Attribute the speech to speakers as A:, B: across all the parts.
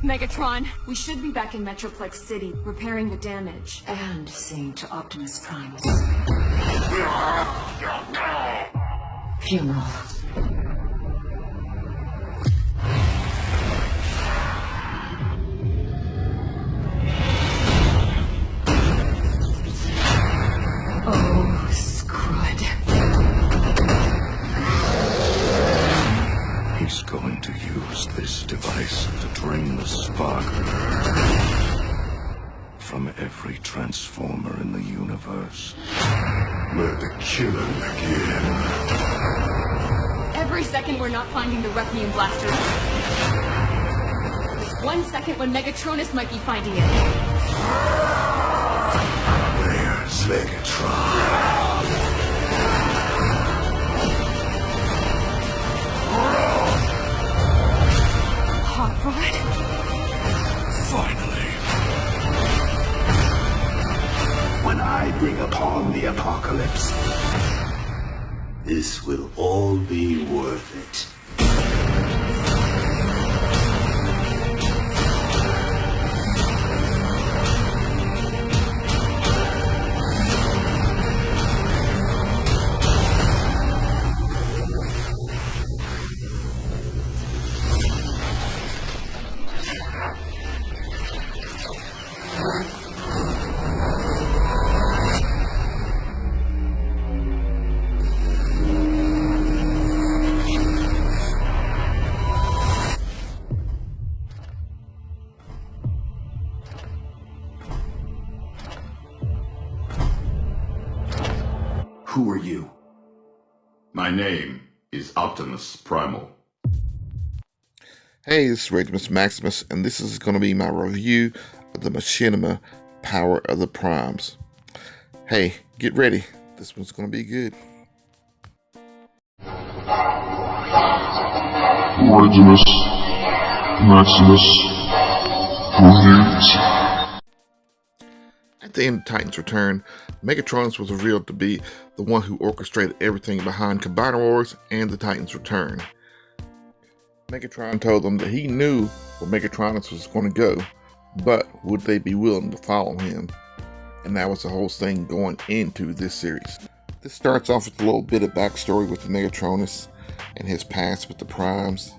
A: Megatron, we should be back in Metroplex City, repairing the damage.
B: And seeing to Optimus Primal's funeral.
A: Oh, scrud.
C: He's going to use this device to drain the spark from every transformer in the universe. Let the killing begin.
A: Every second we're not finding the Requiem Blaster. There's 1 second when Megatronus might be finding it.
C: There's Megatron.
A: Hot Rod?
C: Finally. When I bring upon the apocalypse, this will all be worth it.
D: Who are you? My name is Optimus Primal.
E: Hey, this is Regimus Maximus, and this is going to be my review of the Machinima Power of the Primes. Hey, get ready. This one's going to be good.
F: Regimus, Maximus, greetings.
E: At the end of Titan's Return, Megatronus was revealed to be the one who orchestrated everything behind Combiner Wars and the Titan's Return. Megatron told them that he knew where Megatronus was going to go, but would they be willing to follow him? And that was the whole thing going into this series. This starts off with a little bit of backstory with Megatronus and his past with the Primes.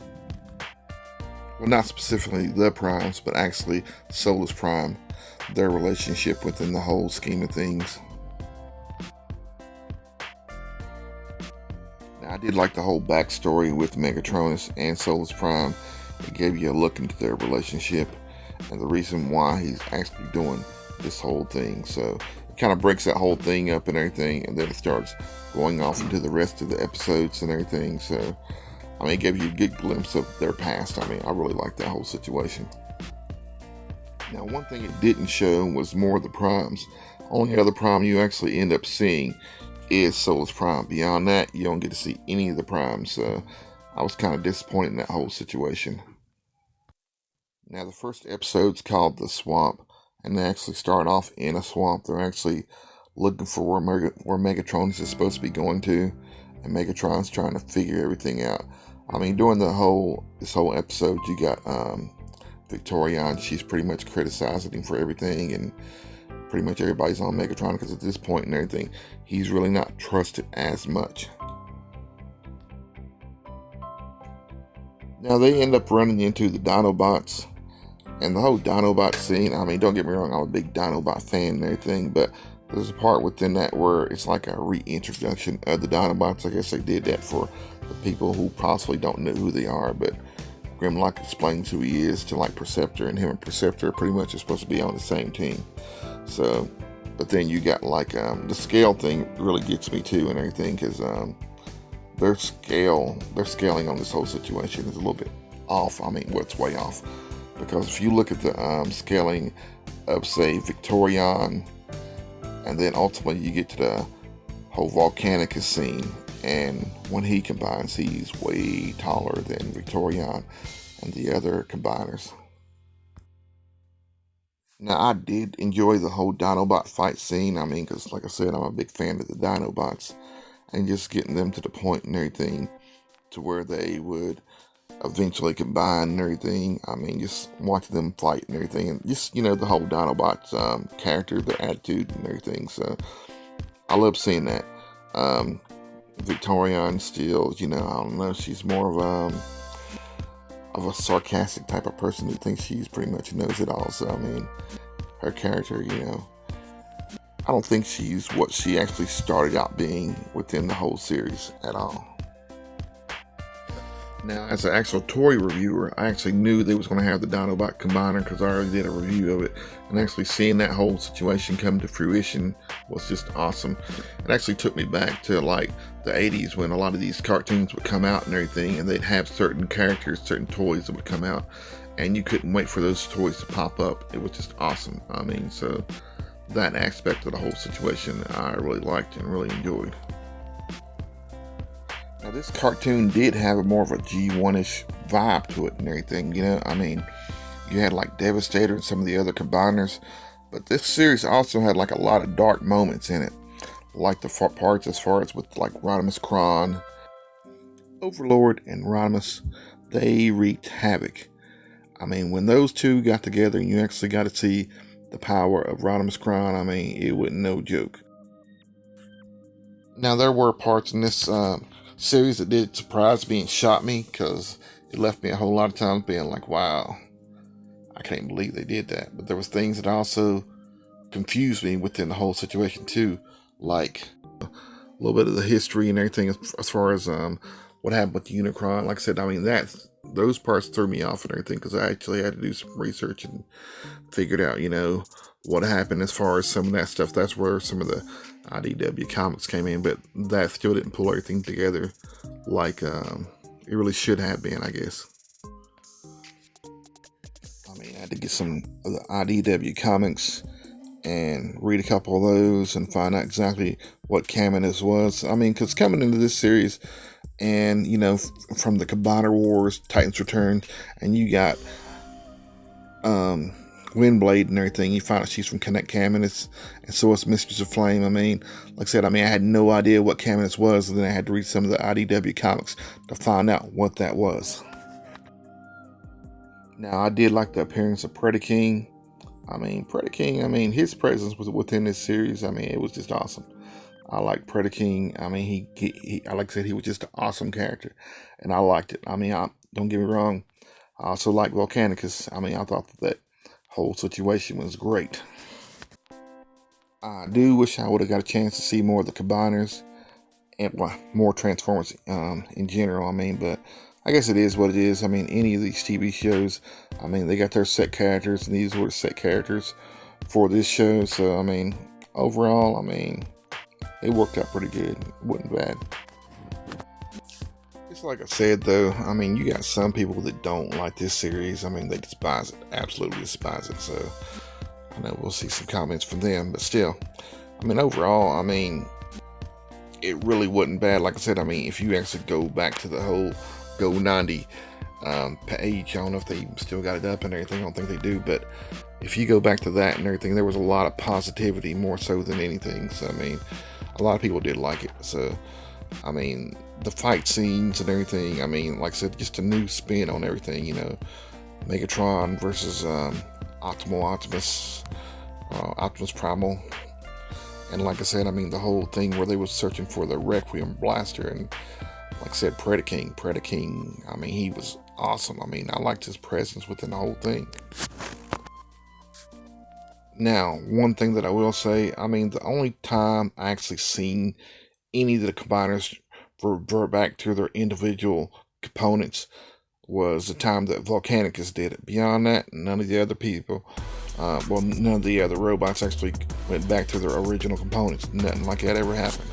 E: Well, not specifically the Primes, but actually Solus Prime, their relationship within the whole scheme of things. Now, I did like the whole backstory with Megatronus and Solus Prime. It gave you a look into their relationship and the reason why he's actually doing this whole thing. So it kind of breaks that whole thing up and everything, and then it starts going off into the rest of the episodes and everything. So, I mean, it gave you a good glimpse of their past. I mean, I really liked that whole situation. Now, one thing it didn't show was more of the Primes. Only other Prime you actually end up seeing is Solus Prime. Beyond that, you don't get to see any of the Primes. So I was kind of disappointed in that whole situation. Now, the first episode's called The Swamp, and they actually start off in a swamp. They're actually looking for where Megatronus is supposed to be going to, and Megatron's trying to figure everything out. I mean, during this whole episode, you got Victorion. She's pretty much criticizing him for everything, and pretty much everybody's on Megatron because at this point and everything, he's really not trusted as much. Now, they end up running into the Dinobots, and the whole Dinobot scene, I mean, don't get me wrong, I'm a big Dinobot fan and everything, but there's a part within that where it's like a reintroduction of the Dinobots. I guess they did that for the people who possibly don't know who they are, but Grimlock explains who he is to like Perceptor, and him and Perceptor pretty much are supposed to be on the same team. So, but then you got like the scale thing really gets me too and everything, because their scaling on this whole situation is a little bit off. I mean, well, it's way off, because if you look at the scaling of, say, Victorion, and then ultimately you get to the whole Volcanicus scene, and when he combines, he's way taller than Victorion and the other combiners. Now, I did enjoy the whole Dinobot fight scene. I mean, because like I said, I'm a big fan of the Dinobots, and just getting them to the point and everything to where they would eventually combine and everything. I mean, just watching them fight and everything, and just, you know, the whole Dinobots character, their attitude and everything. So I love seeing that. Victorian still, you know, I don't know, she's more of a sarcastic type of person who thinks she's pretty much knows it all. So I mean, her character, you know, I don't think she's what she actually started out being within the whole series at all. Now, as an actual toy reviewer, I actually knew they was going to have the Dinobot Combiner because I already did a review of it, and actually seeing that whole situation come to fruition was just awesome. It actually took me back to like the 80s when a lot of these cartoons would come out and everything, and they'd have certain characters, certain toys that would come out, and you couldn't wait for those toys to pop up. It was just awesome. I mean, so that aspect of the whole situation I really liked and really enjoyed. Now, this cartoon did have a more of a G1-ish vibe to it and everything, you know. I mean, you had like Devastator and some of the other combiners, but this series also had like a lot of dark moments in it, like the parts as far as with like Rodimus Kron, Overlord, and Rodimus. They wreaked havoc. I mean, when those two got together and you actually got to see the power of Rodimus Kron, I mean, it wasn't no joke. Now, there were parts in this series that did surprise me and shock me, because it left me a whole lot of times being like, wow, I can't believe they did that. But there was things that also confused me within the whole situation too, like a little bit of the history and everything as far as what happened with Unicron. Like I said, I mean, those parts threw me off and everything, because I actually had to do some research and figured out, you know, what happened as far as some of that stuff. That's where some of the IDW comics came in, but that still didn't pull everything together like it really should have been, I guess. I mean, I had to get some of the IDW comics and read a couple of those and find out exactly what Maximus was. I mean, because coming into this series, and you know, from the Combiner Wars, Titans Return, and you got Windblade and everything, you find out she's from Maximus, and so is Mistress of Flame. I mean, like I said, I had no idea what Maximus was, and then I had to read some of the IDW comics to find out what that was. Now, I did like the appearance of Predaking. Predaking, his presence was within this series. I mean, it was just awesome. I like Predaking. I mean, he like I said, he was just an awesome character, and I liked it. I mean, don't get me wrong, I also like Volcanicus. I mean, I thought that whole situation was great. I do wish I would have got a chance to see more of the Combiners and more Transformers in general. I mean, but I guess it is what it is. I mean, any of these TV shows, I mean, they got their set characters, and these were the set characters for this show. So, I mean, overall, I mean, it worked out pretty good. It wasn't bad. It's like I said, though, I mean, you got some people that don't like this series. I mean, they despise it, absolutely despise it. So, I know we'll see some comments from them, but still, I mean, overall, I mean, it really wasn't bad. Like I said, I mean, if you actually go back to the whole Go 90 page, I don't know if they still got it up and everything, I don't think they do, but if you go back to that and everything, there was a lot of positivity, more so than anything. So, I mean, a lot of people did like it. So, I mean, the fight scenes and everything, I mean, like I said, just a new spin on everything, you know, Megatron versus Optimus Primal. And like I said, I mean, the whole thing where they was searching for the Requiem blaster, and like I said, Predaking, I mean, he was awesome. I mean, I liked his presence within the whole thing. Now, one thing that I will say, I mean, the only time I actually seen any of the Combiners revert back to their individual components was the time that Volcanicus did it. Beyond that, none of the other people, none of the other robots actually went back to their original components. Nothing like that ever happened.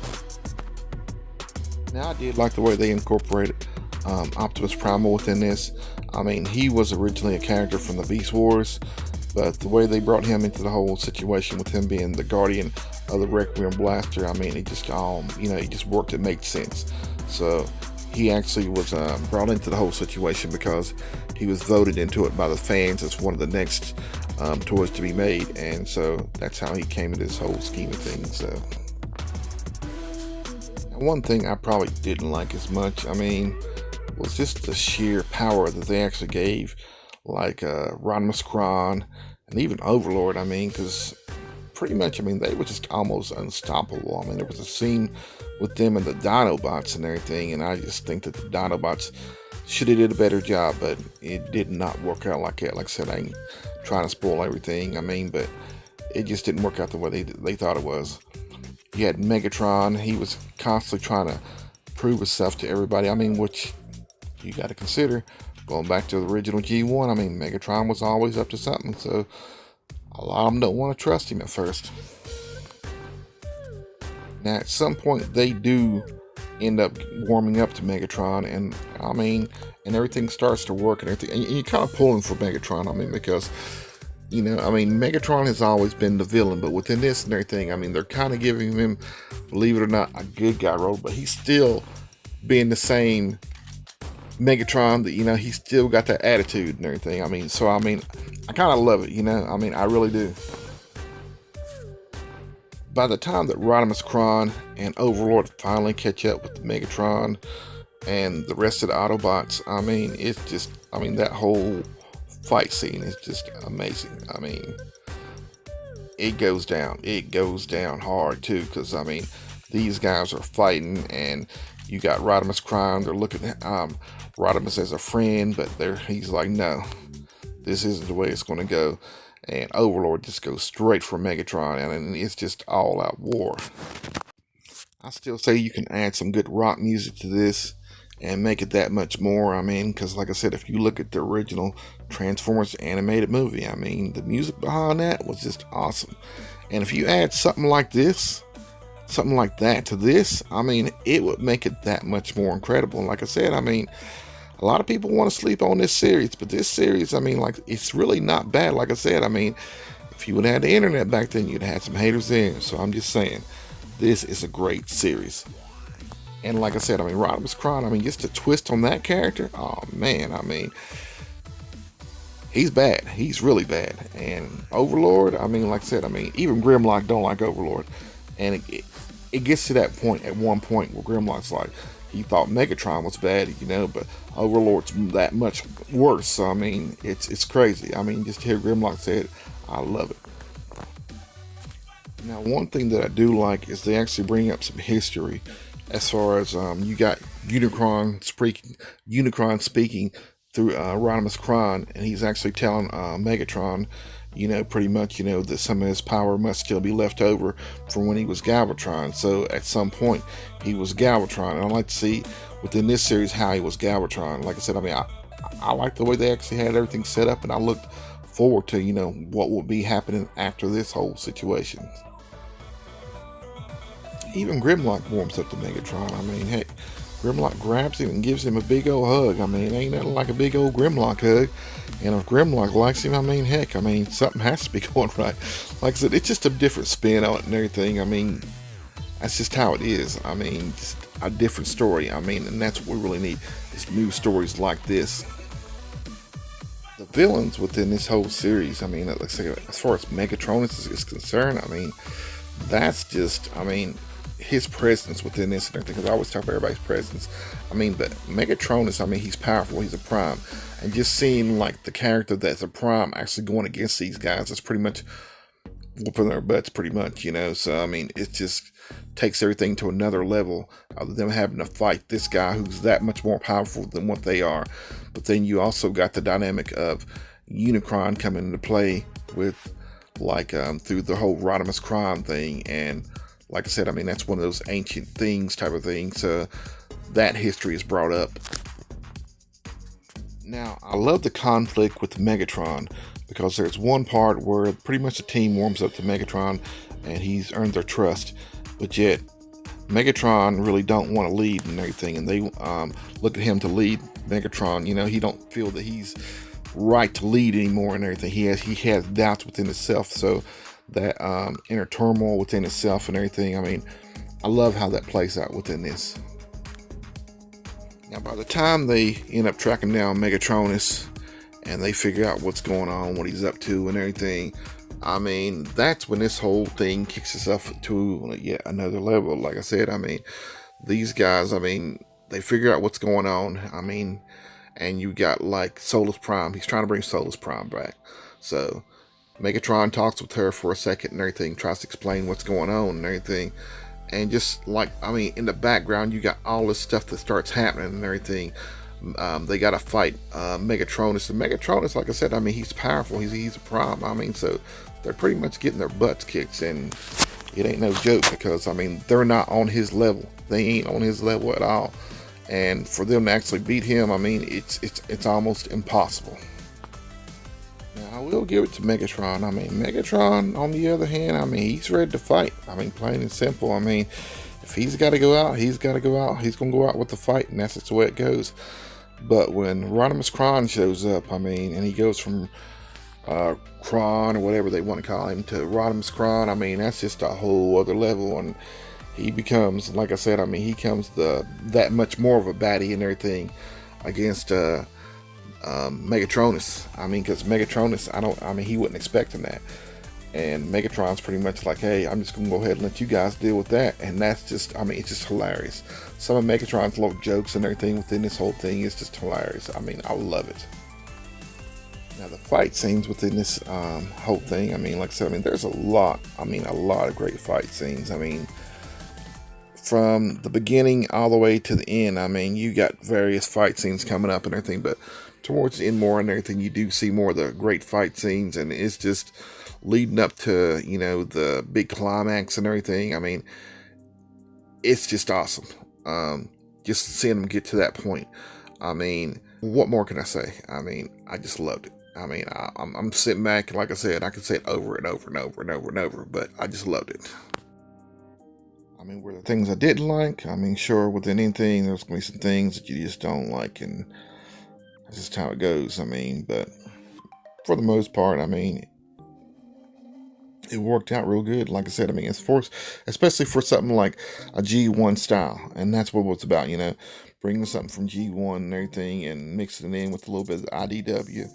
E: Now, I did like the way they incorporated Optimus Primal within this. I mean, he was originally a character from the Beast Wars, but the way they brought him into the whole situation with him being the guardian of the Requiem blaster, I mean, it just it just worked. It made sense. So he actually was brought into the whole situation because he was voted into it by the fans as one of the next toys to be made, and so that's how he came into this whole scheme of things. So, one thing I probably didn't like as much, I mean, was just the sheer power that they actually gave, like Regimus and even Overlord. I mean, because pretty much, I mean, they were just almost unstoppable. I mean, there was a scene with them and the Dinobots and everything, and I just think that the Dinobots should have did a better job, but it did not work out like that. Like I said, I ain't trying to spoil everything. I mean, but it just didn't work out the way they thought it was. You had Megatron. He was constantly trying to prove himself to everybody. I mean, which you got to consider. Going back to the original G1, I mean, Megatron was always up to something, so a lot of them don't want to trust him at first. Now, at some point, they do end up warming up to Megatron, and I mean, and everything starts to work and everything. And you're kind of pulling for Megatron, I mean, because, you know, I mean, Megatron has always been the villain, but within this and everything, I mean, they're kind of giving him, believe it or not, a good guy role, but he's still being the same Megatron that, you know, he's still got that attitude and everything. I mean, so I mean, I kind of love it, you know, I mean, I really do. By the time that Regimus and Overlord finally catch up with Megatron and the rest of the Autobots, I mean, it's just, I mean, that whole fight scene is just amazing. I mean, it goes down hard too, because I mean, these guys are fighting, and you got Regimus they're looking at Regimus as a friend, but he's like, no, this isn't the way it's going to go. And Overlord just goes straight for Megatron, and it's just all out war. I still say you can add some good rock music to this and make it that much more. I mean, because like I said, if you look at the original Transformers animated movie, I mean, the music behind that was just awesome. And if you add something like this, something like that to this, I mean, it would make it that much more incredible. And like I said, I mean, a lot of people want to sleep on this series, but this series, I mean, like, it's really not bad. Like I said, I mean, if you would have had the internet back then, you'd have had some haters there. So I'm just saying, this is a great series. And like I said, I mean, Regimus I mean, just a twist on that character, oh man, I mean, he's bad. He's really bad. And Overlord, I mean, like I said, I mean, even Grimlock don't like Overlord. And it gets to that point at one point where Grimlock's like, he thought Megatron was bad, you know, but Overlord's that much worse. So, I mean, it's crazy. I mean, just to hear Grimlock say it, I love it. Now, one thing that I do like is they actually bring up some history as far as you got Unicron speaking through Regimus and he's actually telling Megatron, you know, pretty much, you know, that some of his power must still be left over from when he was Galvatron. So at some point, he was Galvatron. And I'd like to see within this series how he was Galvatron. Like I said, I mean, I like the way they actually had everything set up, and I looked forward to, you know, what would be happening after this whole situation. Even Grimlock warms up to Megatron. I mean, heck, Grimlock grabs him and gives him a big old hug. I mean, ain't nothing like a big old Grimlock hug. And if Grimlock likes him, I mean, heck, I mean, something has to be going right. Like I said, it's just a different spin on it and everything. I mean, that's just how it is. I mean, just a different story. I mean, and that's what we really need, is new stories like this. The villains within this whole series, I mean, like I say, as far as Megatronus is concerned, I mean, that's just, I mean, his presence within this and everything, because I always talk about everybody's presence. I mean, but Megatronus, I mean, he's powerful, he's a prime, and just seeing like the character that's a prime actually going against these guys, that's pretty much whooping their butts, pretty much, you know. So I mean, it just takes everything to another level of them having to fight this guy who's that much more powerful than what they are. But then you also got the dynamic of Unicron coming into play with, like, through the whole Regimus thing. And like I said, I mean, that's one of those ancient things type of thing. So that history is brought up. Now, I love the conflict with Megatron, because there's one part where pretty much the team warms up to Megatron and he's earned their trust, but yet Megatron really don't want to lead and everything, and they look at him to lead. Megatron, you know, he don't feel that he's right to lead anymore and everything. He has doubts within himself, so that inner turmoil within himself and everything, I mean, I love how that plays out within this. Now, by the time they end up tracking down Megatronus and they figure out what's going on, what he's up to and everything, I mean, that's when this whole thing kicks itself to yet another level. Like I said, I mean, these guys, I mean, they figure out what's going on. I mean, and you got like Solus Prime. He's trying to bring Solus Prime back. So Megatron talks with her for a second and everything, tries to explain what's going on and everything. And just like, I mean, in the background, you got all this stuff that starts happening and everything. They got to fight Megatronus. And Megatronus, like I said, I mean, he's powerful. He's a Prime. I mean, so they're pretty much getting their butts kicked. And it ain't no joke because, I mean, they're not on his level. They ain't on his level at all. And for them to actually beat him, I mean, it's almost impossible. Now, I will give it to Megatron. I mean, Megatron, on the other hand, I mean, he's ready to fight. I mean, plain and simple. I mean, if he's got to go out, he's got to go out. He's going to go out with the fight, and that's just the way it goes. But when Regimus Kron shows up, I mean, and he goes from Kron, or whatever they want to call him, to Regimus Kron, I mean, that's just a whole other level. And he becomes, like I said, I mean, he becomes that much more of a baddie and everything against Megatronus. I mean, because Megatronus, I mean, he wasn't expecting that. And Megatron's pretty much like, hey, I'm just gonna go ahead and let you guys deal with that. And that's just, I mean, it's just hilarious. Some of Megatron's little jokes and everything within this whole thing is just hilarious. I mean, I love it. Now, the fight scenes within this whole thing, I mean, like I said, I mean, there's a lot of great fight scenes. I mean, from the beginning all the way to the end, I mean, you got various fight scenes coming up and everything, but towards the end more and everything, you do see more of the great fight scenes, and it's just leading up to, you know, the big climax and everything. I mean, it's just awesome. Just seeing them get to that point. I mean, what more can I say? I mean, I just loved it. I mean, I'm sitting back, like I said, I could say it over and over and over and over and over, but I just loved it. I mean, were there things I didn't like? I mean, sure, within anything, there's going to be some things that you just don't like, and that's just how it goes. I mean, but for the most part, I mean, it worked out real good. Like I said, I mean, it's especially for something like a G1 style, and that's what it's about, you know, bringing something from G1 and everything and mixing it in with a little bit of IDW.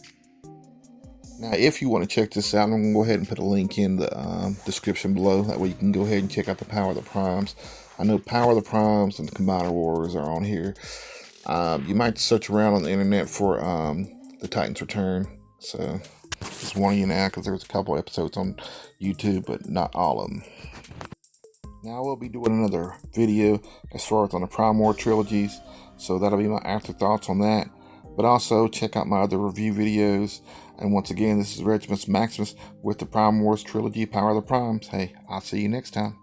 E: Now, if you want to check this out, I'm going to go ahead and put a link in the description below. That way you can go ahead and check out the Power of the Primes. I know Power of the Primes and the Combiner Wars are on here. You might search around on the internet for the Titans Return. So, just warning you now, because there's a couple episodes on YouTube, but not all of them. Now, I will be doing another video as far as on the Prime War trilogies. So, that'll be my afterthoughts on that. But also, check out my other review videos. And once again, this is Regimus Maximus with the Prime Wars trilogy, Power of the Primes. Hey, I'll see you next time.